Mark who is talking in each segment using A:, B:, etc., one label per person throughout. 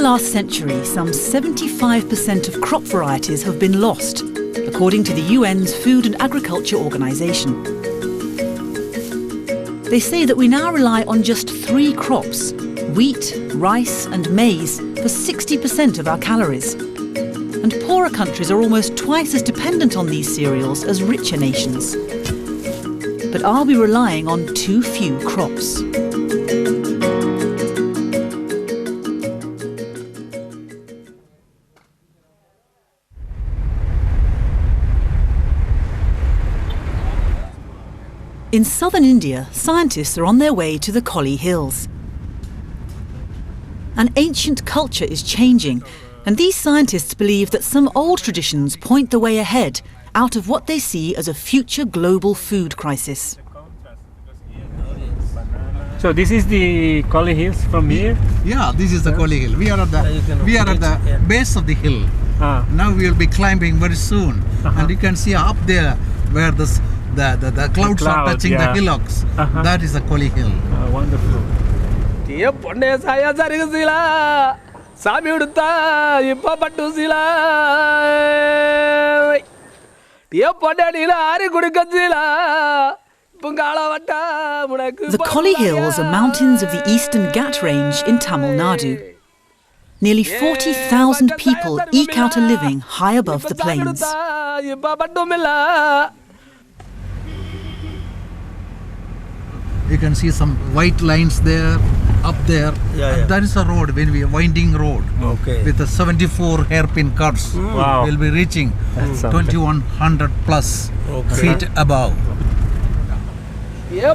A: last century, some 75% of crop varieties have been lost, according to the UN's Food and Agriculture Organization. They say that we now rely on just 3 crops, wheat, rice and maize, for 60% of our calories. And poorer countries are almost twice as dependent on these cereals as richer nations. But are we relying on too few crops? In southern India, scientists are on their way to the Collie Hills. An ancient culture is changing, and these scientists believe that some old traditions point the way ahead out of what they see as a future global food crisis.
B: So this is the Collie Hills from here?
C: Yeah, this is the Collie Hill. We are at the base of the hill. Now we will be climbing very soon. And you can see up there where the clouds are touching the hillocks. That is the Collie Hill.
B: Wonderful.
A: The Collie Hills are mountains of the Eastern Ghat Range in Tamil Nadu. Nearly 40,000 people eke out a living high above the plains.
C: You can see some white lines there, up there. That is a road, when we winding road. With a 74 hairpin cuts.
B: Wow.
C: We'll be reaching 2100 plus feet above.
A: Until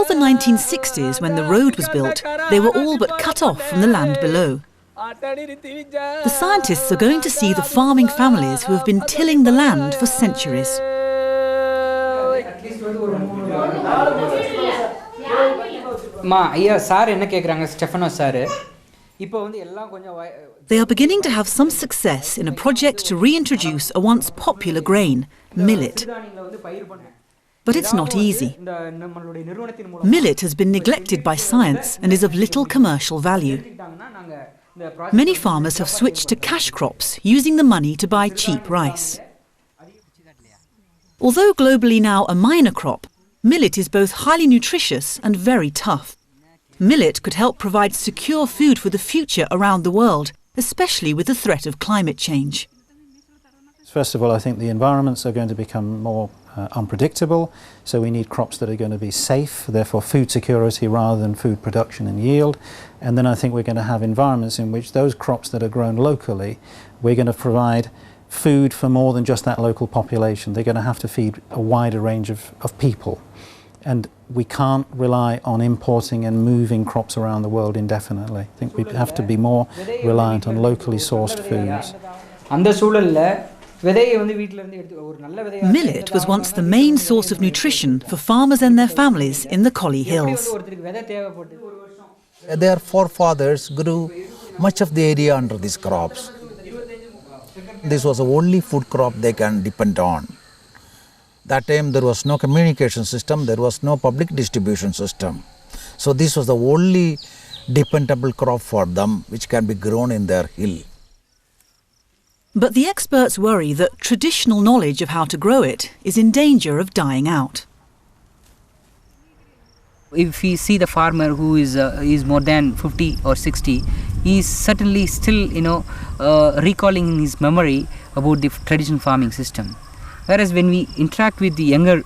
A: the 1960s, when the road was built, they were all but cut off from the land below. The scientists are going to see the farming families who have been tilling the land for centuries. They are beginning to have some success in a project to reintroduce a once popular grain, millet. But it's not easy. Millet has been neglected by science and is of little commercial value. Many farmers have switched to cash crops, using the money to buy cheap rice. Although globally now a minor crop, millet is both highly nutritious and very tough. Millet could help provide secure food for the future around the world, especially with the threat of climate change.
D: First of all, I think the environments are going to become more unpredictable, so we need crops that are going to be safe, therefore food security rather than food production and yield. And then I think we're going to have environments in which those crops that are grown locally, we're going to provide food for more than just that local population. They're going to have to feed a wider range of people. And we can't rely on importing and moving crops around the world indefinitely. I think we have to be more reliant on locally sourced foods.
A: Millet was once the main source of nutrition for farmers and their families in the Collie Hills.
C: Their forefathers grew much of the area under these crops. This was the only food crop they can depend on. That time there was no communication system, there was no public distribution system. So this was the only dependable crop for them which can be grown in their hill.
A: But the experts worry that traditional knowledge of how to grow it is in danger of dying out.
E: If we see the farmer who is more than 50 or 60, he is certainly still, recalling in his memory about the traditional farming system. Whereas when we interact with the younger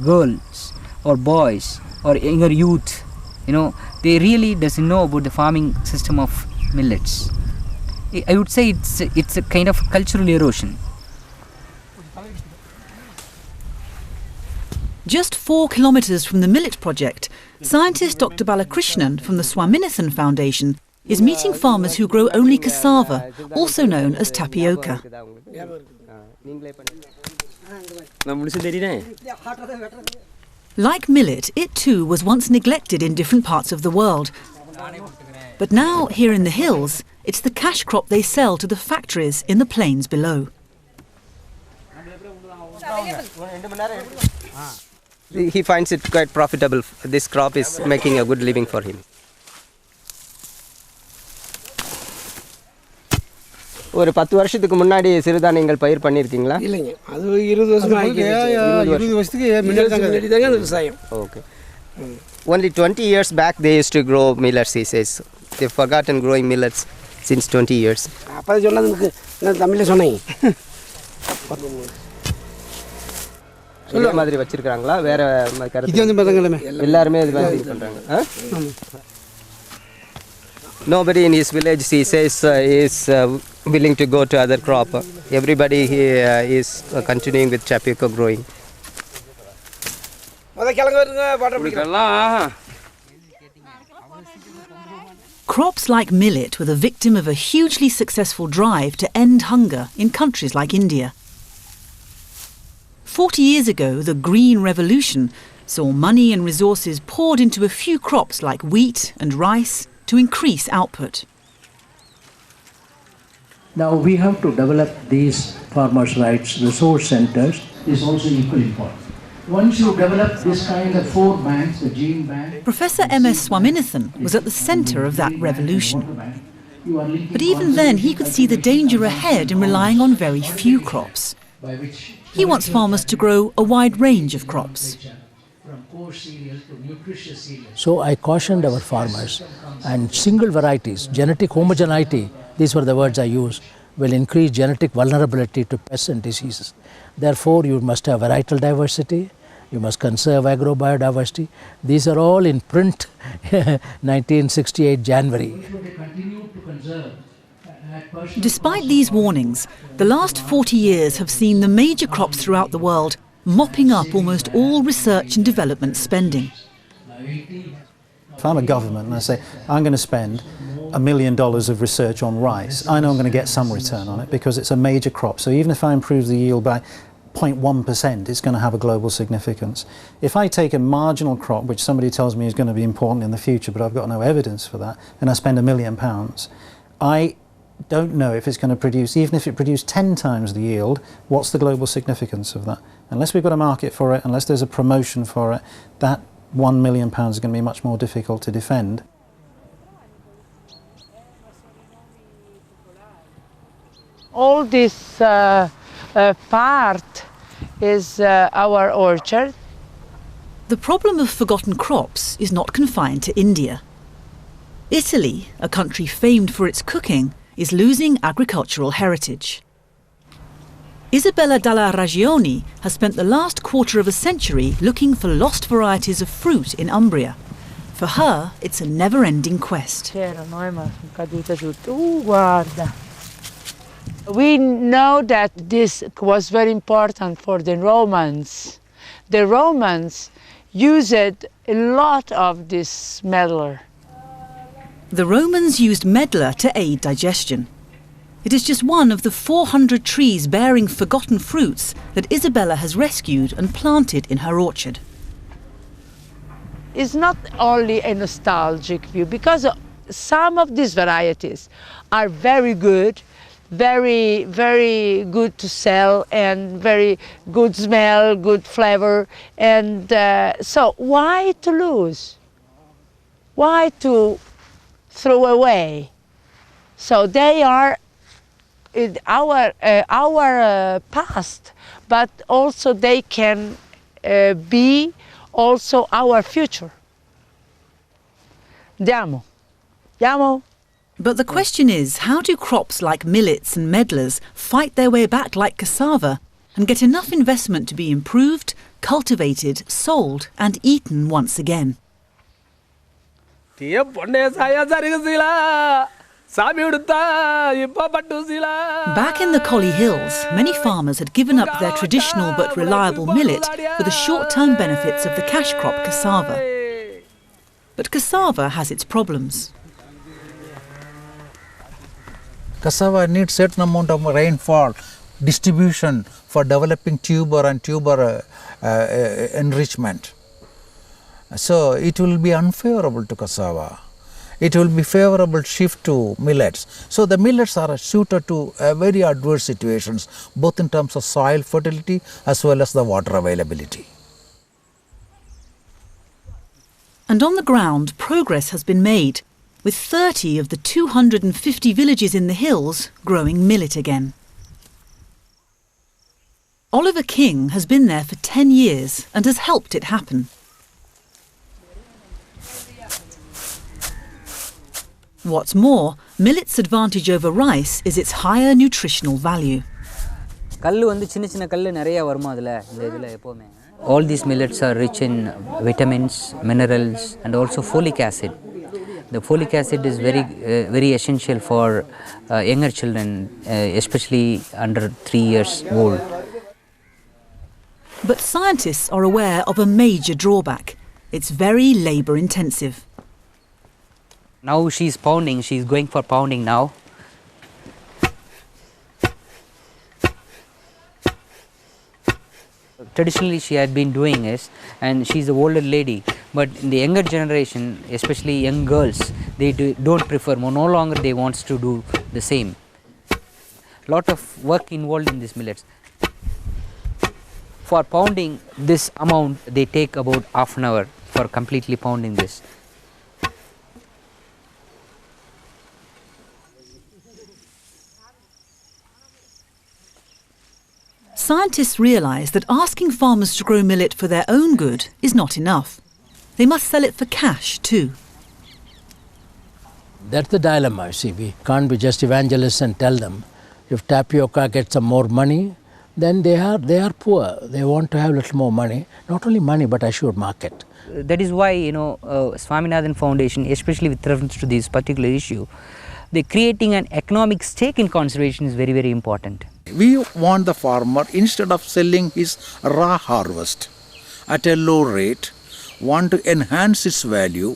E: girls or boys or younger youth, they really doesn't know about the farming system of millets. I would say it's a kind of cultural erosion.
A: Just 4 kilometres from the millet project, scientist Dr. Balakrishnan from the Swaminathan Foundation is meeting farmers who grow only cassava, also known as tapioca. Like millet, it too was once neglected in different parts of the world. But now, here in the hills, it's the cash crop they sell to the factories in the plains below.
F: He finds it quite profitable. This crop is making a good living for him. ஒரு 10 வருஷத்துக்கு முன்னாடி சிறுதானியங்கள் பயிர் பண்ணியிருக்கீங்களா?
G: இல்லைங்க, அது 20 வருஷமா ஆகிடுச்சு. 20 வருஷத்துக்கு முன்னாடி தாங்க விவசாயம்.
F: Okay. Only 20 years back they used to grow millets, he says. They've forgotten growing millets since 20 years.
G: அப்போ சொன்னது எனக்கு நான் தமிழில் சொன்னேன்.
F: இதே மாதிரி வச்சிருக்காங்களா வேற கருத்து?
G: இது வந்து பதங்களமே
F: எல்லாரும் இது மாதிரி பண்றாங்க. Nobody in his village, he says, is willing to go to other crop. Everybody is continuing with tapioca growing.
A: Crops like millet were the victim of a hugely successful drive to end hunger in countries like India. 40 years ago, the Green Revolution saw money and resources poured into a few crops like wheat and rice to increase output.
H: Now we have to develop these farmers' rights resource centers is also equally important. Once you develop this kind of 4 banks, the gene bank...
A: Professor M.S. Swaminathan was at the centre of that revolution. But even then he could see the danger ahead in relying on very few crops. He wants farmers to grow a wide range of crops.
H: So I cautioned our farmers, and single varieties, genetic homogeneity, these were the words I used, will increase genetic vulnerability to pests and diseases. Therefore, you must have varietal diversity, you must conserve agrobiodiversity. These are all in print 1968 January.
A: Despite these warnings, the last 40 years have seen the major crops throughout the world mopping up almost all research and development spending.
D: If I'm a government and I say, I'm going to spend $1 million of research on rice, I know I'm going to get some return on it because it's a major crop. So even if I improve the yield by 0.1%, it's going to have a global significance. If I take a marginal crop, which somebody tells me is going to be important in the future, but I've got no evidence for that, and I spend £1 million, I don't know if it's going to produce, even if it produced 10 times the yield, what's the global significance of that? Unless we've got a market for it, unless there's a promotion for it, that £1 million is going to be much more difficult to defend.
I: All this part is our orchard.
A: The problem of forgotten crops is not confined to India. Italy, a country famed for its cooking, is losing agricultural heritage. Isabella Dalla Ragione has spent the last quarter of a century looking for lost varieties of fruit in Umbria. For her, it's a never-ending quest.
I: We know that this was very important for the Romans. The Romans used a lot of this medlar.
A: The Romans used medlar to aid digestion. It is just one of the 400 trees bearing forgotten fruits that Isabella has rescued and planted in her orchard.
I: It's not only a nostalgic view, because some of these varieties are very good, very good to sell, and very good smell, good flavor, and so why to lose? Why to throw away? So they are our past, but also they can be also our future. Diamo.
A: But the question is, how do crops like millets and medlars fight their way back like cassava and get enough investment to be improved, cultivated, sold and eaten once again? Back in the Collie Hills, many farmers had given up their traditional but reliable millet for the short-term benefits of the cash crop cassava. But cassava has its problems.
C: Cassava needs certain amount of rainfall distribution for developing tuber and tuber enrichment. So it will be unfavorable to cassava. It will be favorable shift to millets. So the millets are suited to very adverse situations, both in terms of soil fertility as well as the water availability.
A: And on the ground, progress has been made, with 30 of the 250 villages in the hills growing millet again. Oliver King has been there for 10 years and has helped it happen. What's more, millet's advantage over rice is its higher nutritional value.
E: All these millets are rich in vitamins, minerals and also folic acid. The folic acid is very essential for younger children, especially under 3 years old.
A: But scientists are aware of a major drawback. It's very labour intensive.
E: Now she's pounding, she's going for pounding now. Traditionally she had been doing this, and she's an older lady, but in the younger generation, especially young girls, they don't prefer, no longer they want to do the same. Lot of work involved in these millets. For pounding this amount, they take about half an hour for completely pounding this.
A: Scientists realise that asking farmers to grow millet for their own good is not enough. They must sell it for cash too.
H: That's the dilemma. See, we can't be just evangelists and tell them if tapioca gets some more money, then they are poor. They want to have a little more money, not only money but assured market.
E: That is why, Swaminathan Foundation, especially with reference to this particular issue, they're creating an economic stake in conservation is very, very important.
C: We want the farmer, instead of selling his raw harvest at a low rate, want to enhance its value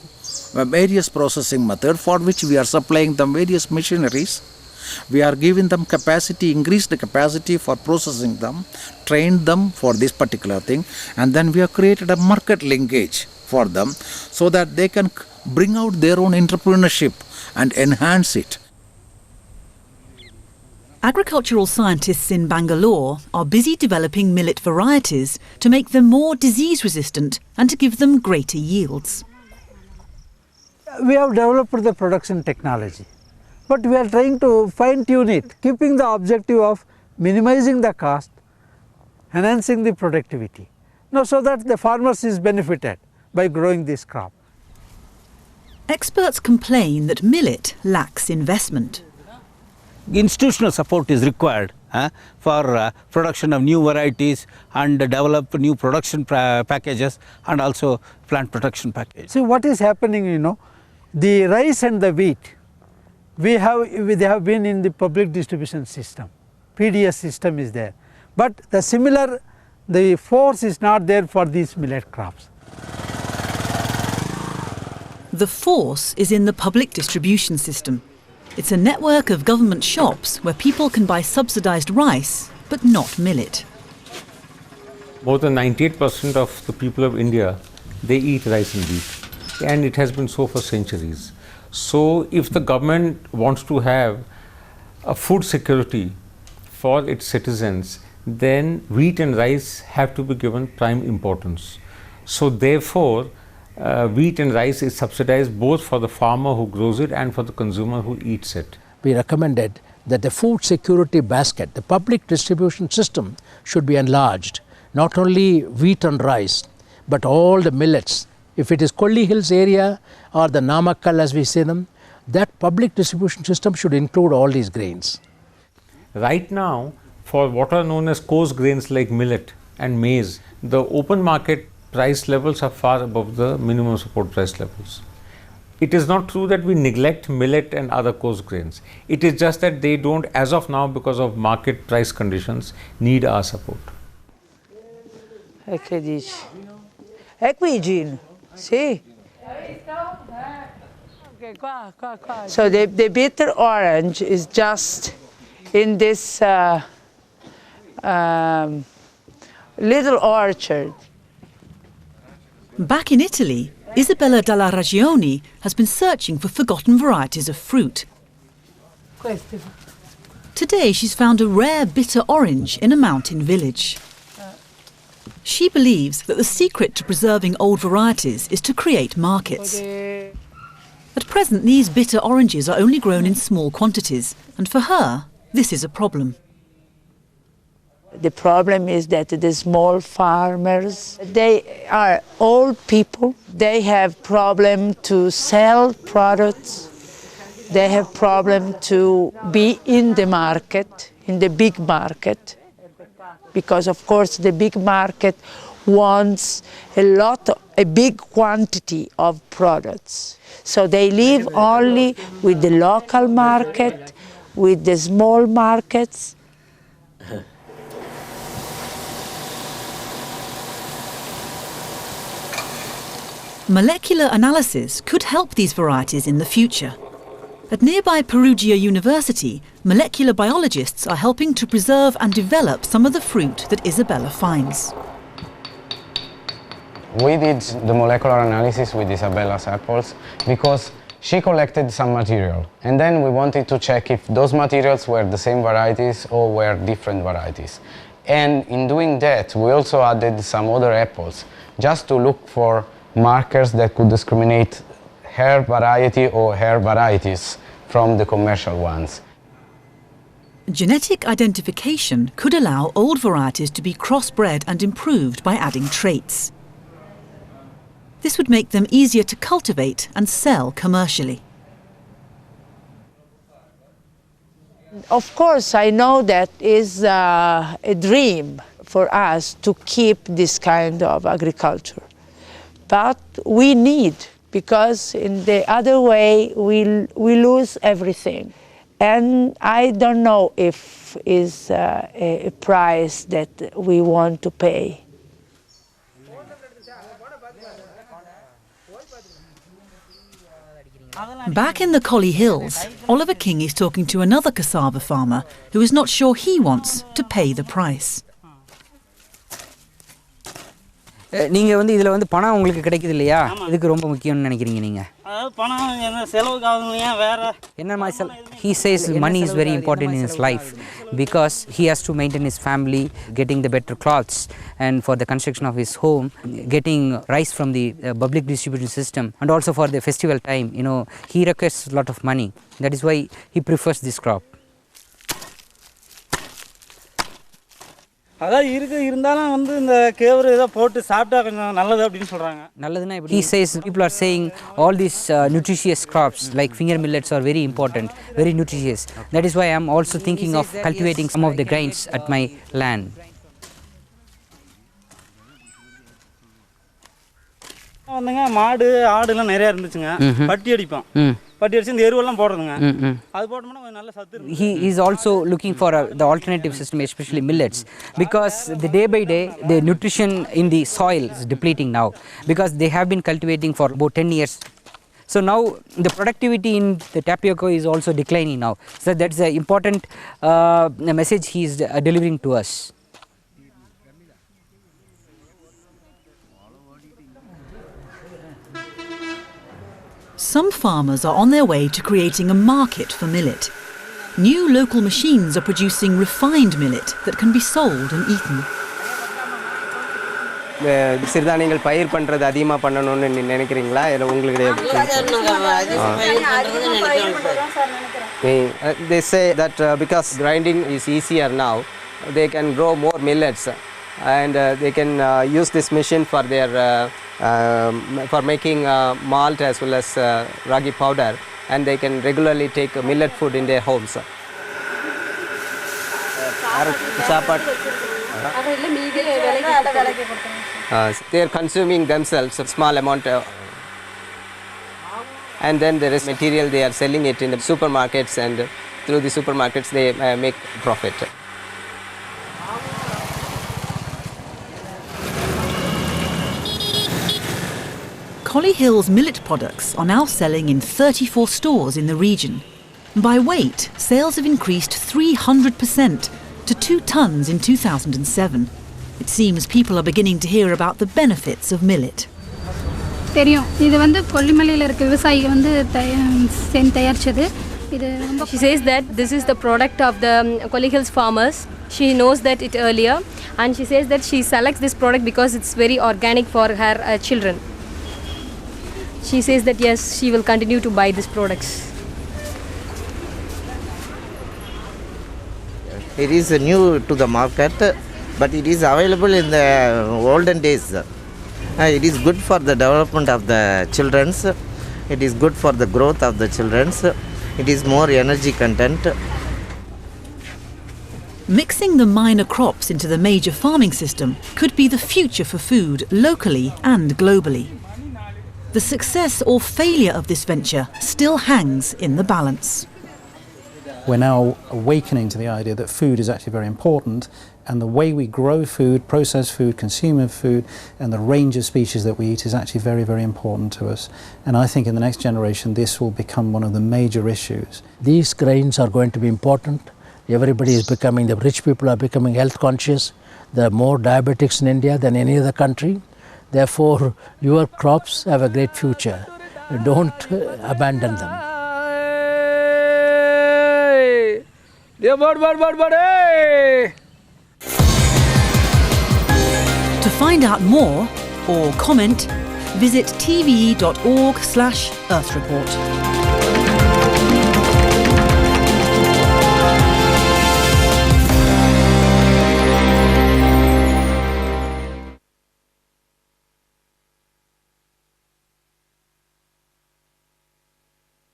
C: by various processing methods for which we are supplying them various machineries. We are giving them capacity, increase the capacity for processing them, train them for this particular thing, and then we have created a market linkage for them so that they can bring out their own entrepreneurship and enhance it.
A: Agricultural scientists in Bangalore are busy developing millet varieties to make them more disease resistant and to give them greater yields.
J: We have developed the production technology, but we are trying to fine-tune it, keeping the objective of minimizing the cost, enhancing the productivity, so that the farmers is benefited by growing this crop.
A: Experts complain that millet lacks investment.
K: Institutional support is required for production of new varieties and develop new production packages and also plant protection packages.
J: See what is happening, the rice and the wheat, they have been in the public distribution system. PDS system is there, but the force is not there for these millet crops.
A: The force is in the public distribution system. It's a network of government shops where people can buy subsidised rice, but not millet.
L: More than 98% of the people of India, they eat rice and wheat, and it has been so for centuries. So if the government wants to have a food security for its citizens, then wheat and rice have to be given prime importance. So therefore, wheat and rice is subsidized both for the farmer who grows it and for the consumer who eats it.
H: We recommended that the food security basket, the public distribution system, should be enlarged. Not only wheat and rice, but all the millets. If it is Kolli Hills area or the Namakkal as we say them, that public distribution system should include all these grains.
L: Right now, for what are known as coarse grains like millet and maize, the open market price levels are far above the minimum support price levels. It is not true that we neglect millet and other coarse grains. It is just that they don't, as of now, because of market price conditions, need our support.
I: Che dici? È qui Gin, sì. So the bitter orange is just in this little orchard.
A: Back in Italy, Isabella Dalla Ragione has been searching for forgotten varieties of fruit. Today she's found a rare bitter orange in a mountain village. She believes that the secret to preserving old varieties is to create markets. At present, these bitter oranges are only grown in small quantities, and for her, this is a problem.
I: The problem is that the small farmers, they are old people. They have problem to sell products. They have problem to be in the market, in the big market, because of course the big market wants a big quantity of products. So they live only with the local market, with the small markets.
A: Molecular analysis could help these varieties in the future. At nearby Perugia University, molecular biologists are helping to preserve and develop some of the fruit that Isabella finds.
M: We did the molecular analysis with Isabella's apples because she collected some material, and then we wanted to check if those materials were the same varieties or were different varieties. And in doing that, we also added some other apples just to look for markers that could discriminate her variety or her varieties from the commercial ones.
A: Genetic identification could allow old varieties to be crossbred and improved by adding traits. This would make them easier to cultivate and sell commercially.
I: Of course, I know that is a dream for us to keep this kind of agriculture. But we need, because in the other way we lose everything. And I don't know if it's a price that we want to pay.
A: Back in the Collie Hills, Oliver King is talking to another cassava farmer who is not sure he wants to pay the price.
E: நீங்க வந்து இதுல வந்து பணம் உங்களுக்கு கிடைக்குது இல்லையா? இதுக்கு ரொம்ப முக்கியம்னு நினைக்கிறீங்க நீங்க?
N: பணம் என்ன செலவுக்கு ஆகுதுங்க வேற
E: என்ன myself he says money is very important in his life because he has to maintain his family, getting the better clothes and for the construction of his home, getting rice from the public distribution system, and also for the festival time, you know, he requires a lot of money. That is why he prefers this crop.
N: அதான் இருந்தாலும் வந்து இந்த கேவரு ஏதோ போட்டு சாப்பிட்டா கொஞ்சம் நல்லது அப்படினு சொல்றாங்க.
E: நல்லதுனா எப்படி? He says people are saying all these nutritious crops like finger millets are very important, very nutritious. That is why I am also thinking of cultivating some of the grains at my land.
N: வந்துங்க மாடு ஆடுலாம் நிறைய இருந்துச்சுங்க. பட்டி அடிப்போம். பட்டி அடிச்சு இந்த எருவெல்லாம் போடுறதுங்க. அது போட்டோம்னா கொஞ்சம் நல்ல சத்து இருக்கும்.
E: He is also looking for the alternative system, especially millets, because the day by day the nutrition in the soil is depleting now because they have been cultivating for about 10 years. So now the productivity in the tapioca is also declining now. So that's an important message he is delivering to us.
A: Some farmers are on their way to creating a market for millet. New local machines are producing refined millet that can be sold and eaten.
F: சிறுதானியங்கள் பயிர் பண்றது அதிகமா பண்ணணும்னு நினைக்கிறீங்களா இல்ல உங்களுக்கு they say that because grinding is easier now, they can grow more millets and they can use this machine for their for making malt as well as ragi powder, and they can regularly take millet food in their homes. They are consuming themselves a small amount and then there is material they are selling it in the supermarkets, and through the supermarkets they make profit.
A: Collie Hill's millet products are now selling in 34 stores in the region. By weight, sales have increased 300% to 2 tons in 2007. It seems people are beginning to hear about the benefits of millet.
O: தெரியும் இது வந்து கொல்லிமலையில் இருக்க விவசாயிகள் வந்து தயாரிச்சது She says that this is the product of the Collie Hills farmers. She knows that it earlier, and she says that she selects this product because it's very organic for her children. She says that yes, she will continue to buy these products.
P: It is new to the market, but it is available in the olden days. It is good for the development of the children. It is good for the growth of the children. It is more energy content.
A: Mixing the minor crops into the major farming system could be the future for food locally and globally. The success or failure of this venture still hangs in the balance.
D: We're now awakening to the idea that food is actually very important, and the way we grow food, process food, consume food, and the range of species that we eat is actually very, very important to us. And I think in the next generation this will become one of the major issues.
H: These grains are going to be important. Everybody is becoming, the rich people are becoming health conscious. There are more diabetics in India than any other country. Therefore, your crops have a great future. Don't abandon them.
A: To find out more or comment, visit tve.org/earthreport.